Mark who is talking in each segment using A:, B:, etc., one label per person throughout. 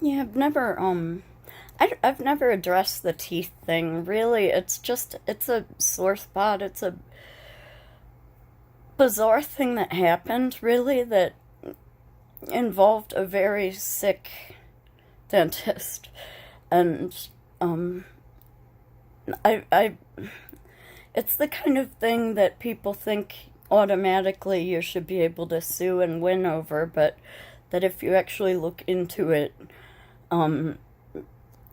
A: Yeah, I've never addressed the teeth thing, really. It's a sore spot. It's a bizarre thing that happened, really, that involved a very sick dentist. And, um, I it's the kind of thing that people think automatically you should be able to sue and win over, but that if you actually look into it, um,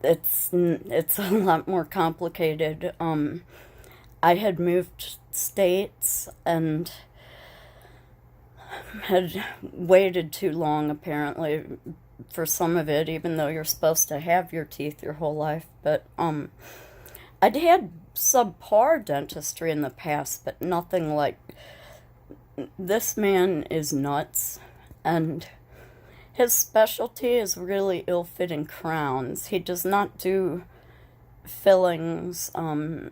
A: it's a lot more complicated. I had moved states and had waited too long, apparently, for some of it, even though you're supposed to have your teeth your whole life. But I'd had subpar dentistry in the past, but nothing like this. Man is nuts, and his specialty is really ill-fitting crowns. He does not do fillings.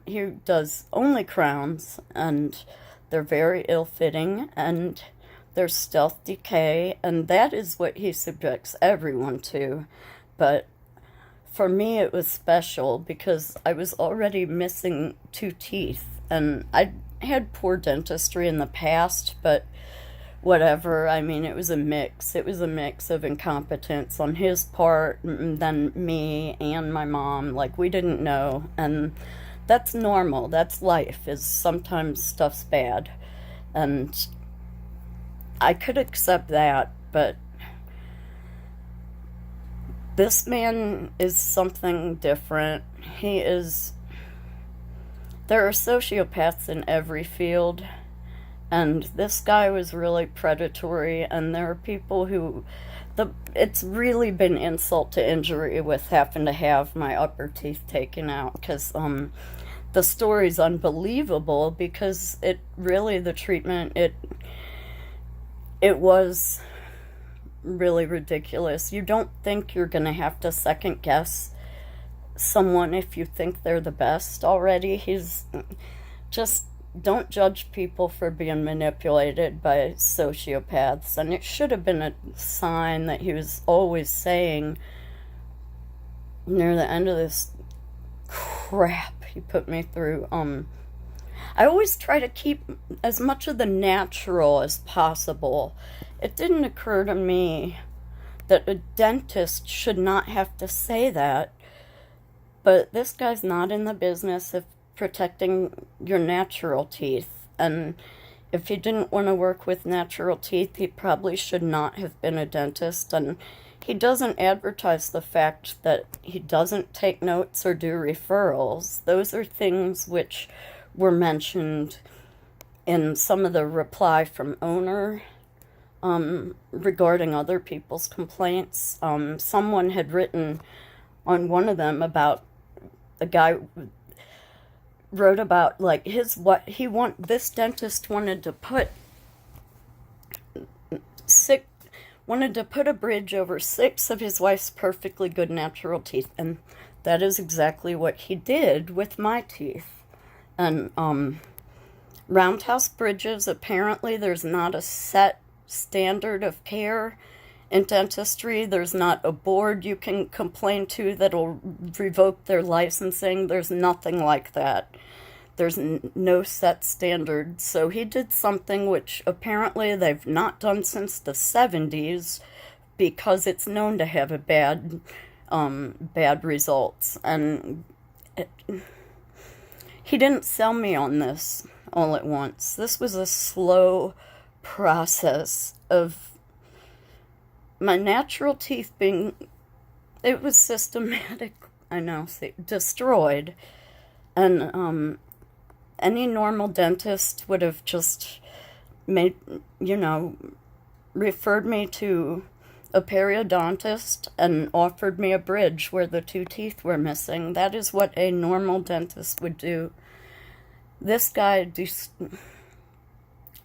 A: He does only crowns, and they're very ill-fitting, and there's stealth decay, and that is what he subjects everyone to. But for me, it was special because I was already missing two teeth, and I had poor dentistry in the past, but whatever. I mean, it was a mix. It was a mix of incompetence on his part, and then me and my mom. Like, we didn't know. And that's normal. That's life, is sometimes stuff's bad. And I could accept that, but this man is something different. He is. There are sociopaths in every field, and this guy was really predatory, and there are people who it's really been insult to injury with having to have my upper teeth taken out, because the story's unbelievable, because it really, the treatment, it was really ridiculous. You don't think you're going to have to second guess someone if you think they're the best already. He's just, don't judge people for being manipulated by sociopaths. And it should have been a sign that he was always saying near the end of this crap he put me through. I always try to keep as much of the natural as possible. It didn't occur to me that a dentist should not have to say that, but this guy's not in the business of protecting your natural teeth. And if he didn't want to work with natural teeth, he probably should not have been a dentist. And he doesn't advertise the fact that he doesn't take notes or do referrals. Those are things which were mentioned in some of the reply from owner, regarding other people's complaints. Someone had written on one of them about a guy wrote about, like, this dentist six wanted to put a bridge over six of his wife's perfectly good natural teeth, and that is exactly what he did with my teeth. And roundhouse bridges, apparently there's not a set standard of care in dentistry. There's not a board you can complain to that'll revoke their licensing. There's nothing like that. There's no set standard. So he did something which apparently they've not done since the 70s, because it's known to have a bad results. And he didn't sell me on this all at once. This was a slow process of my natural teeth being, it was systematic, I know, destroyed. And any normal dentist would have just made, referred me to a periodontist and offered me a bridge where the two teeth were missing. That is what a normal dentist would do. This guy,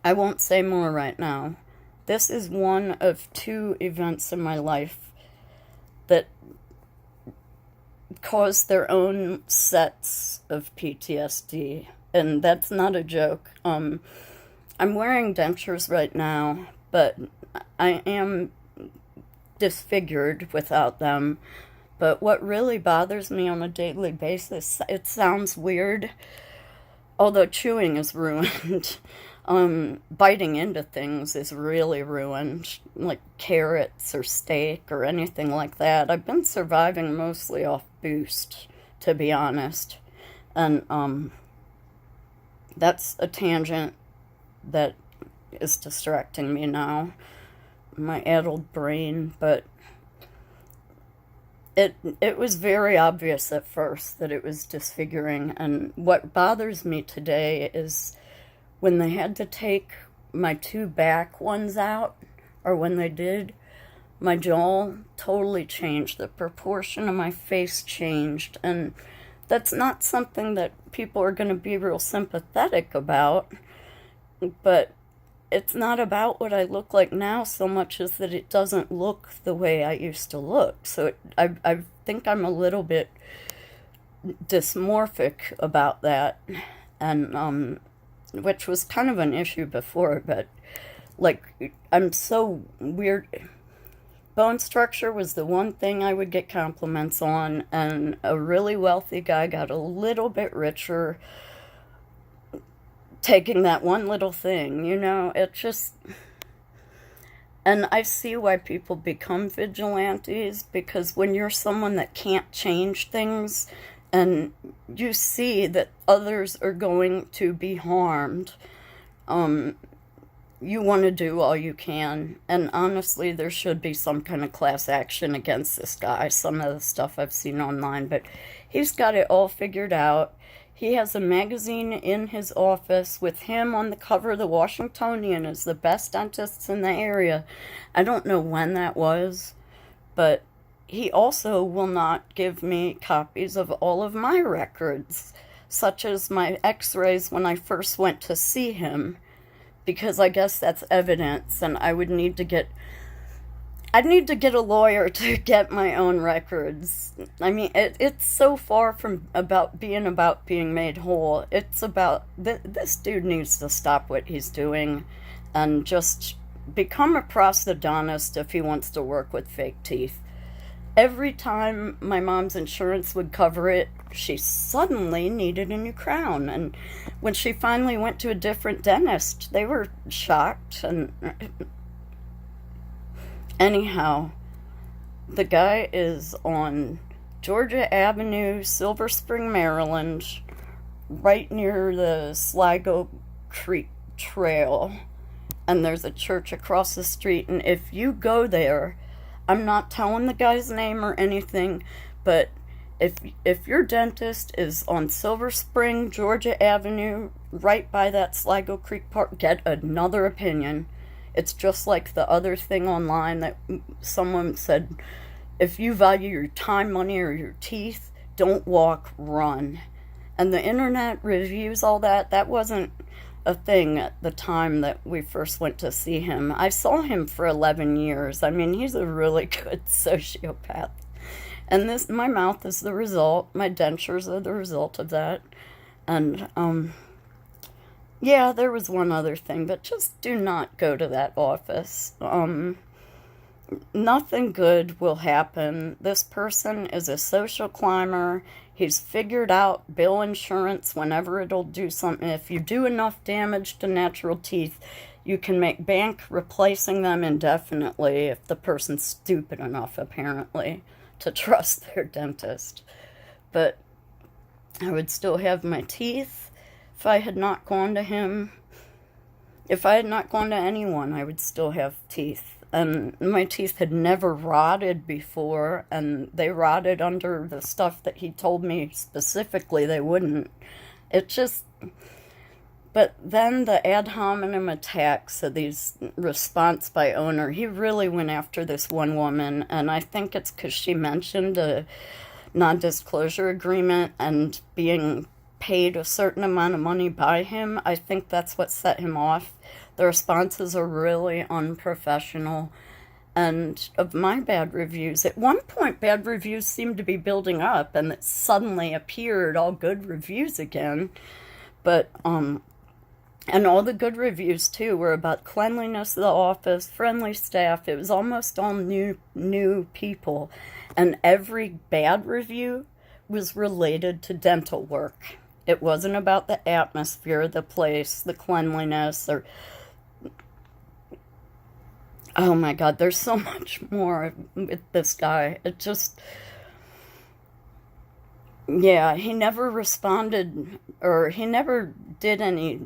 A: I won't say more right now. This is one of two events in my life that caused their own sets of PTSD. And that's not a joke. I'm wearing dentures right now, but I am disfigured without them. But what really bothers me on a daily basis, it sounds weird, although chewing is ruined. Biting into things is really ruined, like carrots or steak or anything like that. I've been surviving mostly off Boost, to be honest. And that's a tangent that is distracting me now, my addled brain, but it was very obvious at first that it was disfiguring. And what bothers me today is when they had to take my 2 back ones out, or when they did, my jaw totally changed. The proportion of my face changed, and that's not something that people are going to be real sympathetic about, but it's not about what I look like now so much as that it doesn't look the way I used to look. So I think I'm a little bit dysmorphic about that, and which was kind of an issue before, but like I'm so weird. Bone structure was the one thing I would get compliments on, and a really wealthy guy got a little bit richer taking that one little thing, it just... And I see why people become vigilantes, because when you're someone that can't change things, and you see that others are going to be harmed, you want to do all you can. And honestly, there should be some kind of class action against this guy, some of the stuff I've seen online, but he's got it all figured out. He has a magazine in his office with him on the cover of the Washingtonian as the best dentists in the area. I don't know when that was, but he also will not give me copies of all of my records, such as my x-rays when I first went to see him, because I guess that's evidence, and I'd need to get a lawyer to get my own records. I mean, it's so far from about being made whole. It's about, this dude needs to stop what he's doing and just become a prosthodontist if he wants to work with fake teeth. Every time my mom's insurance would cover it, she suddenly needed a new crown. And when she finally went to a different dentist, they were shocked. And anyhow, the guy is on Georgia Avenue, Silver Spring, Maryland, right near the Sligo Creek Trail. And there's a church across the street. And if you go there, I'm not telling the guy's name or anything, but if your dentist is on Silver Spring, Georgia Avenue, right by that Sligo Creek Park, get another opinion. It's just like the other thing online that someone said, if you value your time, money, or your teeth, don't walk, run. And the internet reviews all that. That wasn't a thing at the time that we first went to see him. I saw him for 11 years. I mean, he's a really good sociopath. And my mouth is the result. My dentures are the result of that. And, yeah, there was one other thing, but just do not go to that office. Nothing good will happen. This person is a social climber. He's figured out bill insurance whenever it'll do something. If you do enough damage to natural teeth, you can make bank replacing them indefinitely if the person's stupid enough, apparently, to trust their dentist. But I would still have my teeth if I had not gone to him. If I had not gone to anyone, I would still have teeth. And my teeth had never rotted before, and they rotted under the stuff that he told me specifically they wouldn't. It just... But then the ad hominem attacks of these response by owner, he really went after this one woman, and I think it's because she mentioned a non-disclosure agreement and being paid a certain amount of money by him. I think that's what set him off. The responses are really unprofessional. And of my bad reviews, at one point bad reviews seemed to be building up, and it suddenly appeared all good reviews again. But And all the good reviews too were about cleanliness of the office, friendly staff. It was almost all new people, and every bad review was related to dental work. It wasn't about the atmosphere, the place, the cleanliness, or oh my God, there's so much more with this guy. It just, yeah, he never responded, or he never did any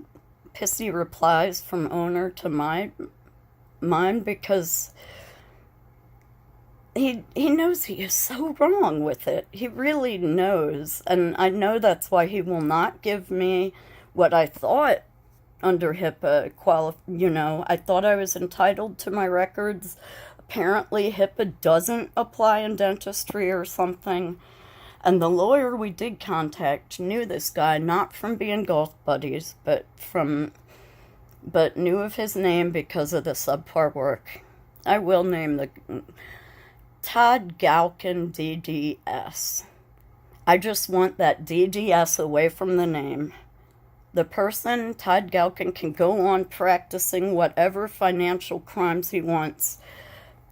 A: pissy replies from owner to mine, because he knows he is so wrong with it. He really knows, and I know that's why he will not give me what I thought under HIPAA I thought I was entitled to my records. Apparently HIPAA doesn't apply in dentistry or something. And the lawyer we did contact knew this guy, not from being golf buddies, but knew of his name because of the subpar work. I will name the Todd Galkin DDS. I just want that DDS away from the name. The person, Todd Galkin, can go on practicing whatever financial crimes he wants,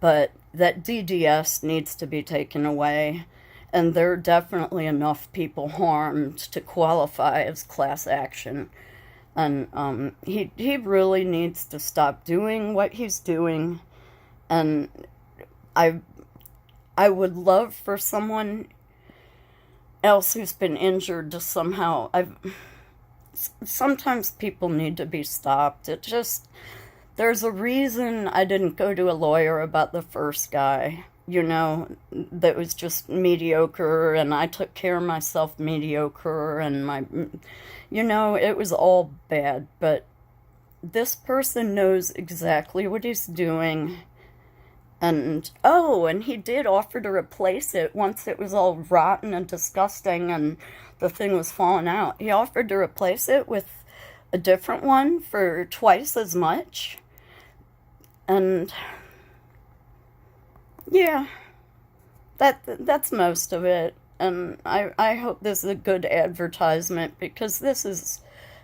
A: but that DDS needs to be taken away. And there are definitely enough people harmed to qualify as class action. And he really needs to stop doing what he's doing. And I would love for someone else who's been injured to somehow... Sometimes people need to be stopped. There's a reason I didn't go to a lawyer about the first guy, that was just mediocre, and I took care of myself mediocre, and it was all bad. But this person knows exactly what he's doing. And he did offer to replace it once it was all rotten and disgusting and the thing was falling out. He offered to replace it with a different one for twice as much. And yeah, that's most of it. And I hope this is a good advertisement, because this is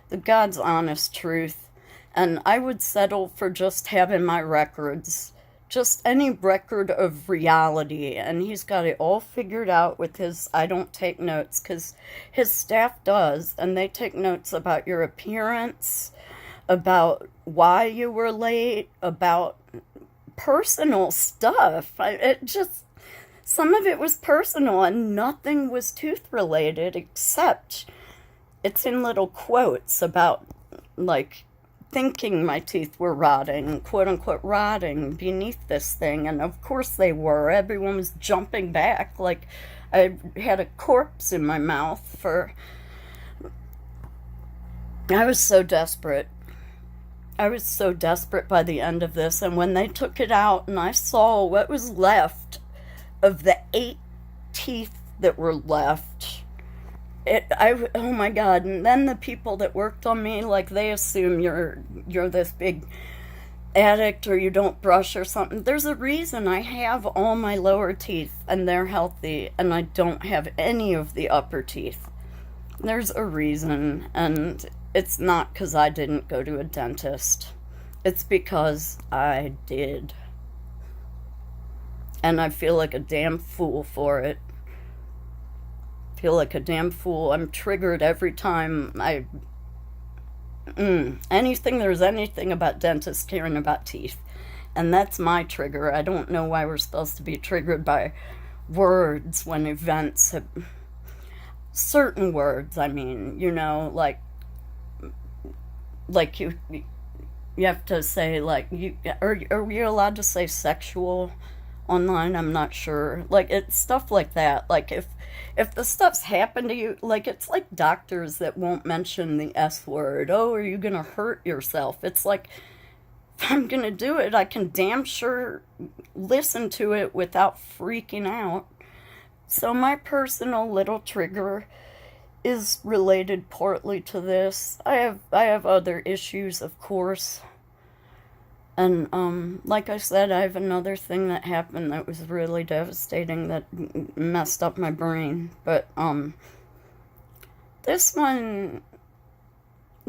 A: the God's honest truth. And I would settle for just having my records. Just any record of reality, and he's got it all figured out with his I don't take notes, because his staff does, and they take notes about your appearance, about why you were late, about personal stuff. Some of it was personal, and nothing was tooth related, except it's in little quotes about, like, thinking my teeth were rotting, quote unquote rotting beneath this thing. And of course they were. Everyone was jumping back like I had a corpse in my mouth. I was so desperate. I was so desperate by the end of this. And when they took it out and I saw what was left of the 8 teeth that were left, oh my God. And then the people that worked on me, like, they assume you're this big addict or you don't brush or something. There's a reason I have all my lower teeth and they're healthy, and I don't have any of the upper teeth. There's a reason, and it's not because I didn't go to a dentist. It's because I did. And I feel like a damn fool for it. Feel like a damn fool. I'm triggered every time there's anything about dentists caring about teeth. And that's my trigger. I don't know why we're supposed to be triggered by words when events have... Certain words, I mean, like you have to say, like, are you allowed to say sexual online? I'm not sure. Like, it's stuff like that. Like, if the stuff's happened to you, like, it's like doctors that won't mention the S word. Oh, are you gonna hurt yourself? It's like, if I'm gonna do it, I can damn sure listen to it without freaking out. So my personal little trigger is related partly to this. I have other issues, of course. And like I said, I have another thing that happened that was really devastating that messed up my brain. But this one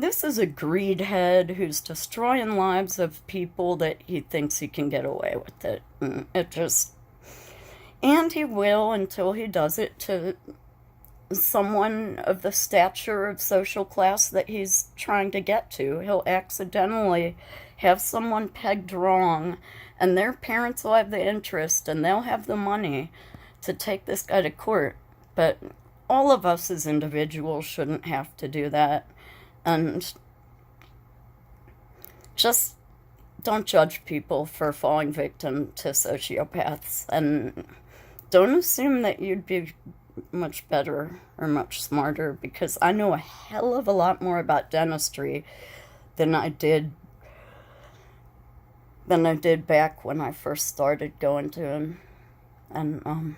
A: This is a greed head who's destroying lives of people that he thinks he can get away with it. And it just, and he will until he does it to someone of the stature of social class that he's trying to get to. He'll accidentally have someone pegged wrong, and their parents will have the interest and they'll have the money to take this guy to court. But all of us as individuals shouldn't have to do that. And just don't judge people for falling victim to sociopaths, and don't assume that you'd be much better or much smarter, because I know a hell of a lot more about dentistry than I did back when I first started going to him. And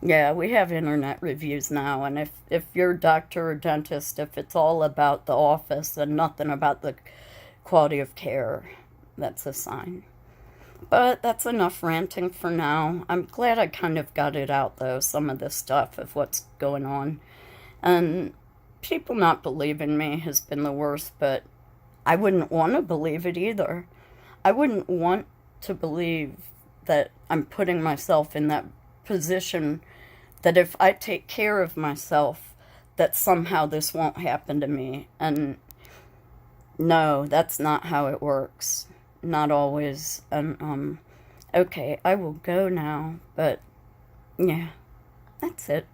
A: yeah, we have internet reviews now, and if you're a doctor or dentist, if it's all about the office and nothing about the quality of care, that's a sign. But that's enough ranting for now. I'm glad I kind of got it out, though, some of this stuff of what's going on. And people not believing me has been the worst, but I wouldn't want to believe it either. I wouldn't want to believe that I'm putting myself in that position that if I take care of myself, that somehow this won't happen to me. And no, that's not how it works. Not always. And okay, I will go now, but yeah, that's it.